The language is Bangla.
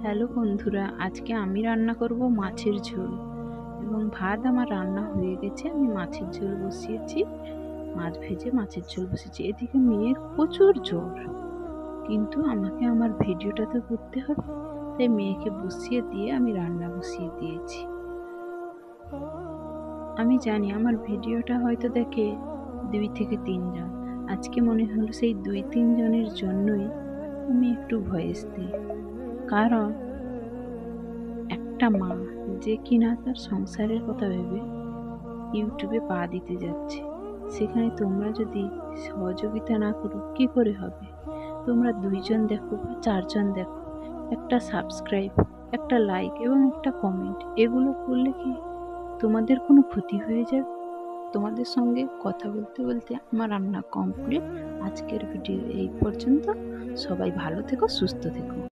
হ্যালো বন্ধুরা, আজকে আমি রান্না করব মাছের ঝোল এবং ভাত আমার রান্না হয়ে গেছে। আমি মাছের ঝোল বসিয়েছি, মাছ ভেজে মাছের ঝোল বসিয়েছি। এদিকে মেয়ের প্রচুর জ্বর, কিন্তু আমাকে আমার ভিডিওটা তো করতে হবে, তাই মেয়েকে বসিয়ে দিয়ে আমি রান্না বসিয়ে দিয়েছি। আমি জানি আমার ভিডিওটা হয়তো দেখে 2 থেকে 3 জন। আজকে মনে হলো সেই 2-3 জনের জন্যই আমি একটু ভয়েস দিই, কারণ একটা মা যে কিনা তার সংসারের কথা ভেবে ইউটিউবে পা দিতে যাচ্ছে, সেখানে তোমরা যদি সহযোগিতা না করো কি করে হবে? তোমরা 2 জন দেখো বা 4 জন দেখো, একটা সাবস্ক্রাইব, একটা লাইক এবং একটা কমেন্ট, এগুলো করলে কি তোমাদের কোনো ক্ষতি হয়ে যাবে? তোমাদের সঙ্গে কথা বলতে বলতে আমার রান্না কমপ্লিট। আজকের ভিডিও এই পর্যন্ত। সবাই ভালো থেকো, সুস্থ থেকো।